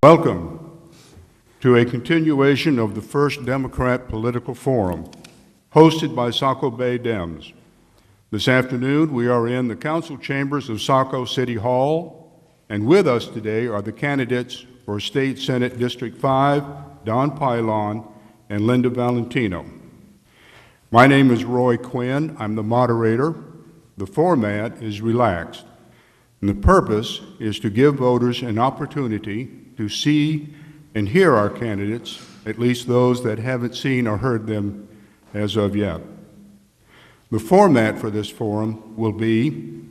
Welcome to a continuation of the first Democrat Political Forum, hosted by Saco Bay Dems. This afternoon, we are in the council chambers of Saco City Hall, and with us today are the candidates for State Senate District 5, Don Pilon and LindaValentino. My name is Roy Quinn. I'm the moderator. The format is relaxed, and the purpose is to give voters an opportunity to see and hear our candidates, at least those that haven't seen or heard them as of yet. The format for this forum will be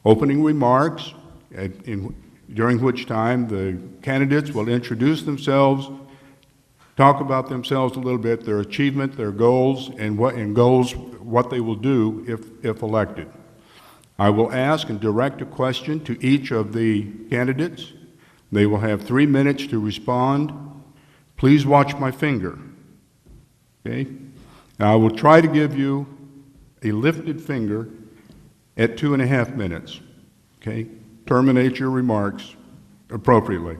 opening remarks, during which time the candidates will introduce themselves, talk about themselves a little bit, their achievement, their goals, and what they will do if elected. I will ask and direct a question to each of the candidates. They will have 3 minutes to respond. Please watch my finger. Okay? Now, I will try to give you a lifted finger at 2.5 minutes. Okay? Terminate your remarks appropriately.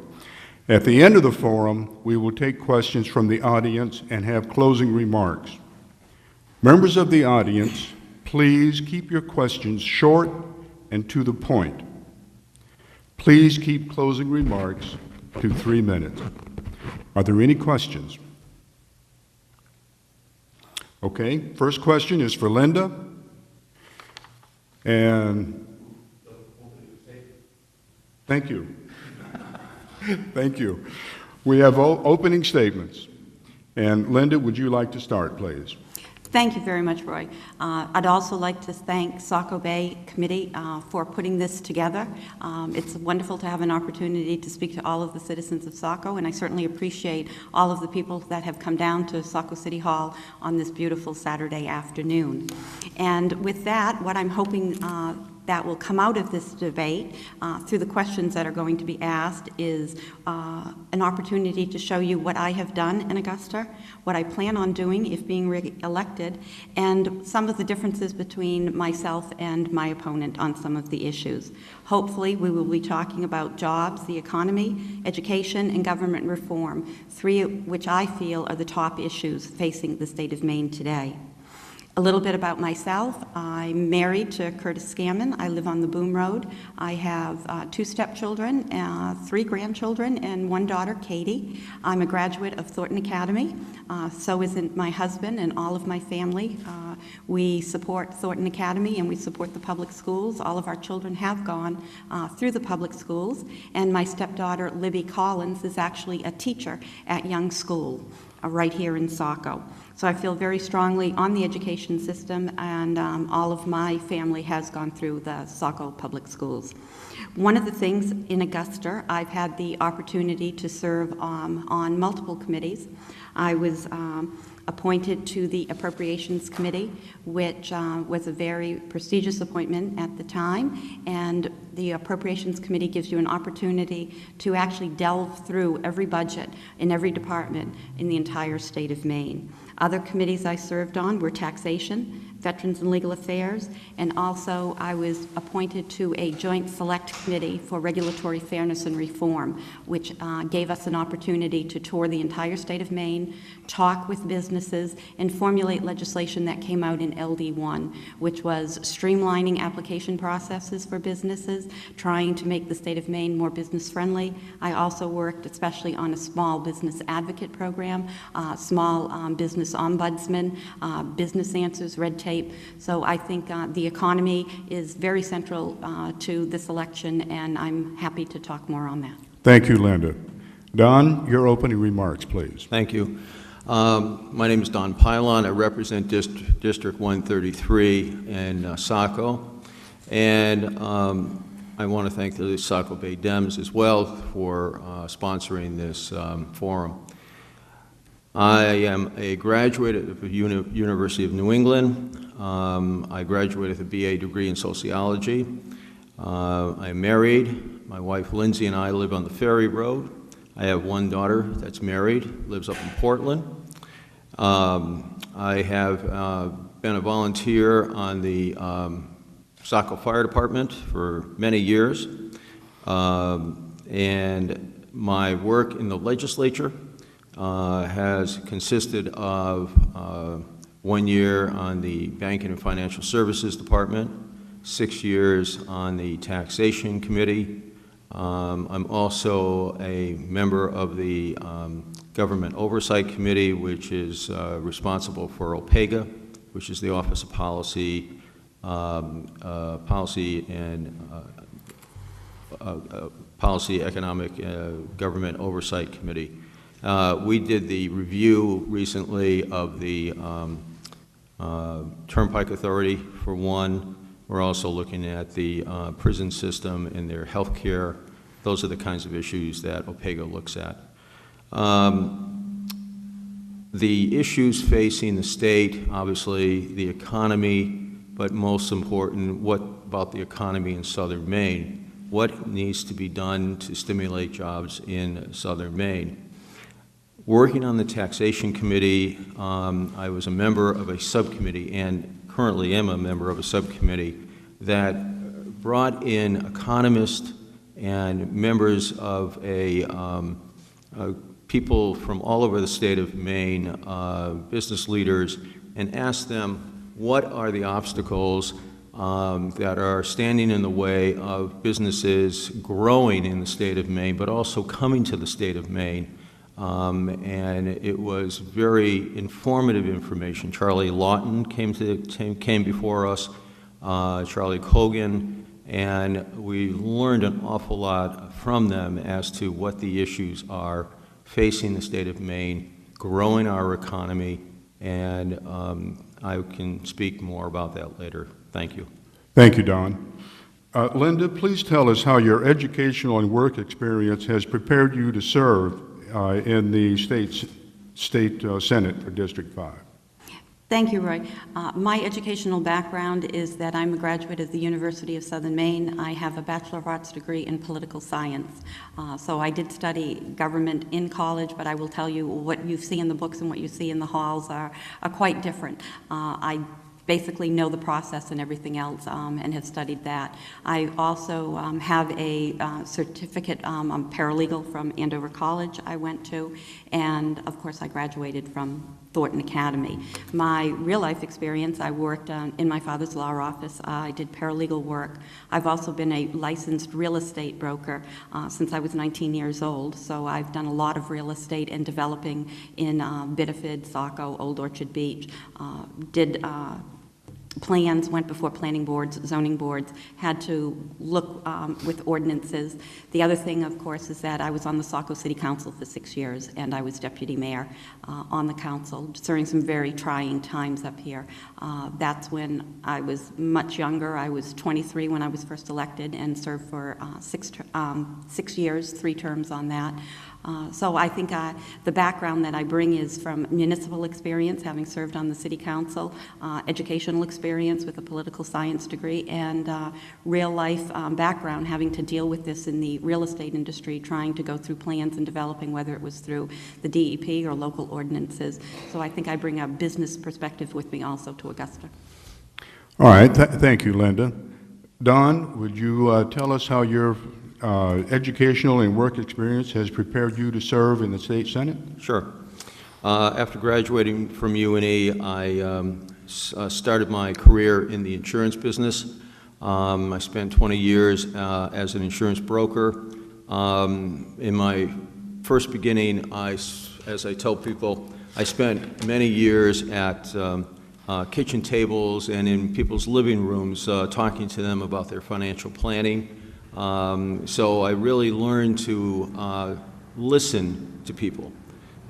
At the end of the forum, we will take questions from the audience and have closing remarks. Members of the audience, please keep your questions short and to the point. Please keep closing remarks to 3 minutes. Are there any questions? Okay, first question is for Linda. And thank you. Thank you. We have opening statements. And Linda, would you like to start, please? Thank you very much, Roy. I'd also like to thank Saco Bay Committee for putting this together. It's wonderful to have an opportunity to speak to all of the citizens of Saco, and I certainly appreciate all of the people that have come down to Saco City Hall on this beautiful Saturday afternoon. And with that, what I'm hoping that will come out of this debate through the questions that are going to be asked is an opportunity to show you what I have done in Augusta, what I plan on doing if being re-elected, and some of the differences between myself and my opponent on some of the issues. Hopefully, we will be talking about jobs, the economy, education, and government reform, three which I feel are the top issues facing the state of Maine today. A little bit about myself. I'm married to Curtis Scammon. I live on the Boom Road. I have 2 stepchildren, 3 grandchildren, and 1 daughter, Katie. I'm a graduate of Thornton Academy. So is my husband and all of my family. We support Thornton Academy and we support the public schools. All of our children have gone through the public schools. And my stepdaughter, Libby Collins, is actually a teacher at Young School right here in Saco. So I feel very strongly on the education system, and all of my family has gone through the Saco public schools. One of the things in Augusta, I've had the opportunity to serve on multiple committees. I was appointed to the Appropriations Committee, which was a very prestigious appointment at the time, and the Appropriations Committee gives you an opportunity to actually delve through every budget in every department in the entire state of Maine. Other committees I served on were taxation, Veterans and Legal Affairs, and also I was appointed to a joint select committee for regulatory fairness and reform, which gave us an opportunity to tour the entire state of Maine, talk with businesses, and formulate legislation that came out in LD1, which was streamlining application processes for businesses, trying to make the state of Maine more business friendly. I also worked especially on a small business advocate program, small business ombudsman, business answers, red tape. So I think the economy is very central to this election, and I'm happy to talk more on that. Thank you, Linda. Don, your opening remarks, please. Thank you. My name is Don Pilon. I represent District 133 in Saco, and I want to thank the Saco Bay Dems as well for sponsoring this forum. I am a graduate of the University of New England. I graduated with a BA degree in sociology. I'm married. My wife Lindsay and I live on the Ferry Road. I have 1 daughter that's married, lives up in Portland. I have been a volunteer on the Saco Fire Department for many years. And My work in the legislature has consisted of 1 year on the Banking and Financial Services Department, 6 years on the Taxation Committee. I'm also a member of the Government Oversight Committee, which is responsible for OPEGA, which is the Office of Policy Economic Government Oversight Committee. We did the review recently of the Turnpike Authority, for one. We're also looking at the prison system and their health care. Those are the kinds of issues that OPEGA looks at. The issues facing the state, obviously the economy, but most important, what about the economy in southern Maine? What needs to be done to stimulate jobs in southern Maine? Working on the Taxation Committee, I was a member of a subcommittee, and currently am a member of a subcommittee that brought in economists and members of people from all over the state of Maine, business leaders, and asked them what are the obstacles that are standing in the way of businesses growing in the state of Maine, but also coming to the state of Maine. And it was very informative information. Charlie Lawton came before us, Charlie Cogan, and we learned an awful lot from them as to what the issues are facing the state of Maine, growing our economy, and I can speak more about that later. Thank you. Thank you, Don. Linda, please tell us how your educational and work experience has prepared you to serve in the state Senate for District 5. Thank you, Roy. My educational background is that I'm a graduate of the University of Southern Maine. I have a Bachelor of Arts degree in political science. So I did study government in college, but I will tell you what you see in the books and what you see in the halls are quite different. I basically know the process and everything else and have studied that. I also have a certificate, I'm paralegal from Andover College I went to, and of course I graduated from Thornton Academy. My real life experience, I worked in my father's law office. I did paralegal work. I've also been a licensed real estate broker since I was 19 years old, so I've done a lot of real estate and developing in Biddeford, Saco, Old Orchard Beach, did plans, went before planning boards, zoning boards, had to look with ordinances. The other thing, of course, is that I was on the Saco City Council for 6 years, and I was deputy mayor on the council during some very trying times up here. That's when I was much younger. I was 23 when I was first elected and served for 6 years, 3 terms on that. So I think the background that I bring is from municipal experience, having served on the city council, educational experience with a political science degree, and real life background, having to deal with this in the real estate industry, trying to go through plans and developing, whether it was through the DEP or local ordinances. So I think I bring a business perspective with me also to Augusta. All right, thank you, Linda. Don, would you tell us how your educational and work experience has prepared you to serve in the state Senate? Sure. After graduating from UNE, I started my career in the insurance business. I spent 20 years as an insurance broker. In my first beginning, as I tell people, I spent many years at kitchen tables and in people's living rooms talking to them about their financial planning. So I really learned to listen to people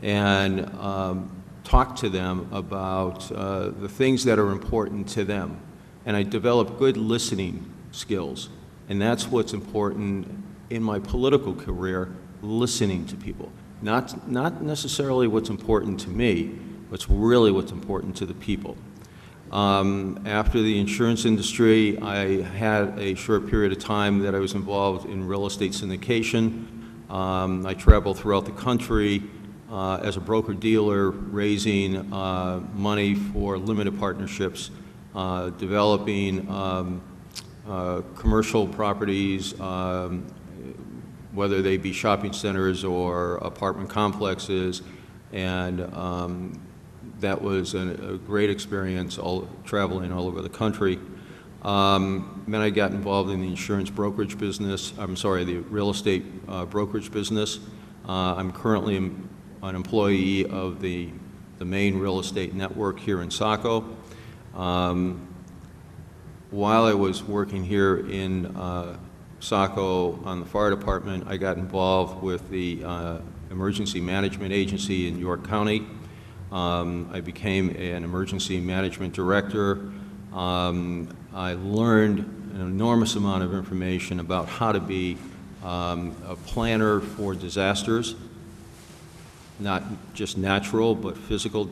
and talk to them about the things that are important to them. And I developed good listening skills. And that's what's important in my political career, listening to people. Not necessarily what's important to me, but really what's important to the people. After the insurance industry, I had a short period of time that I was involved in real estate syndication. I traveled throughout the country as a broker-dealer, raising money for limited partnerships, developing commercial properties, whether they be shopping centers or apartment complexes, and that was a great experience, traveling all over the country. Then I got involved in the insurance brokerage business, the real estate brokerage business. I'm currently an employee of the Maine Real Estate Network here in Saco. While I was working here in Saco on the fire department, I got involved with the Emergency Management Agency in York County. I became an emergency management director. I learned an enormous amount of information about how to be a planner for disasters, not just natural, but physical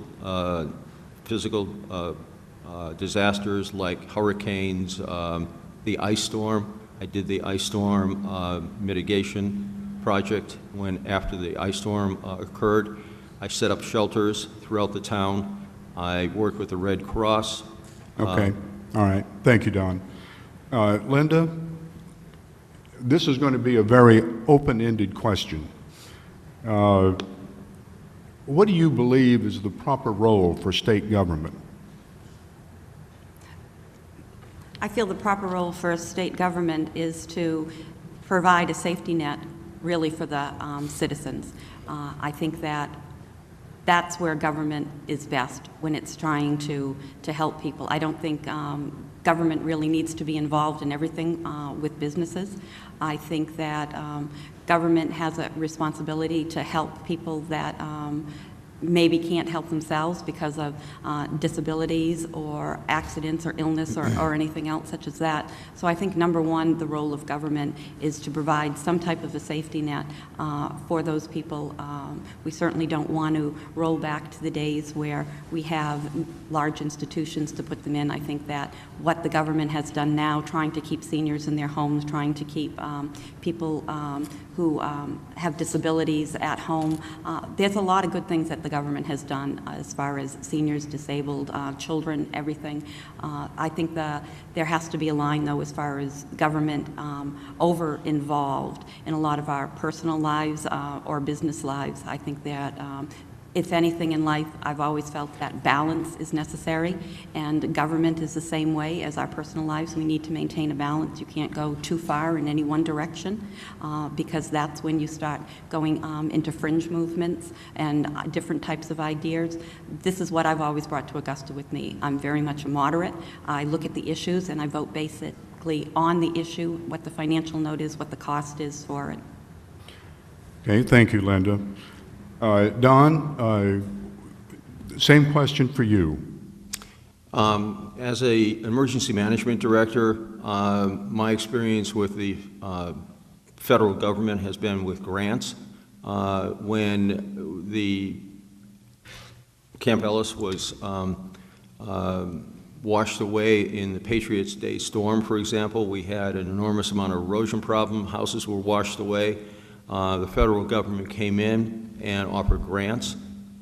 disasters like hurricanes, the ice storm. I did the ice storm mitigation project after the ice storm occurred. I set up shelters throughout the town. I worked with the Red Cross. Okay. All right. Thank you, Don. Linda, this is going to be a very open-ended question. What do you believe is the proper role for state government? I feel the proper role for a state government is to provide a safety net, really, for the citizens. I think that that's where government is best, when it's trying to help people. I don't think government really needs to be involved in everything with businesses. I think that government has a responsibility to help people that maybe can't help themselves because of disabilities or accidents or illness or anything else such as that. So I think number one, the role of government is to provide some type of a safety net for those people. We certainly don't want to roll back to the days where we have large institutions to put them in. I think that what the government has done now, trying to keep seniors in their homes, trying to keep people who have disabilities at home, there's a lot of good things that the government has done as far as seniors, disabled, children, everything. I think there has to be a line, though, as far as government over-involved in a lot of our personal lives or business lives. I think that if anything in life, I've always felt that balance is necessary, and government is the same way as our personal lives. We need to maintain a balance. You can't go too far in any one direction because that's when you start going into fringe movements and different types of ideas. This is what I've always brought to Augusta with me. I'm very much a moderate. I look at the issues and I vote basically on the issue, what the financial note is, what the cost is for it. Okay, thank you, Linda. Don, same question for you. As an emergency management director, my experience with the federal government has been with grants. When the Camp Ellis was washed away in the Patriots' Day storm, for example, we had an enormous amount of erosion problem. Houses were washed away. The federal government came in and offered grants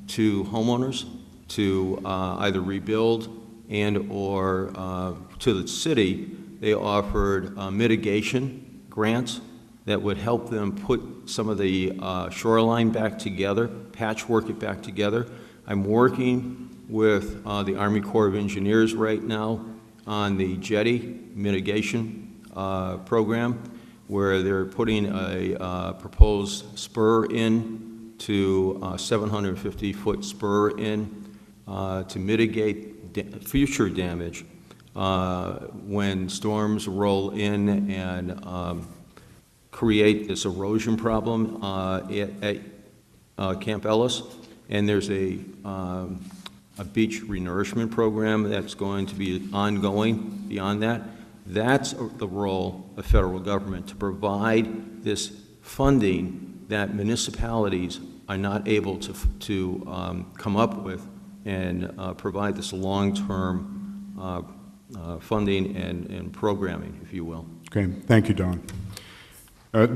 to homeowners to either rebuild and or to the city. They offered mitigation grants that would help them put some of the shoreline back together, patchwork it back together. I'm working with the Army Corps of Engineers right now on the jetty mitigation program, where they're putting a proposed spur in to 750-foot spur in to mitigate future damage when storms roll in and create this erosion problem at Camp Ellis. And there's a beach renourishment program that's going to be ongoing beyond that. That's the role of federal government, to provide this funding that municipalities are not able to come up with and provide this long-term funding and programming, if you will. Okay, thank you, Don. Don,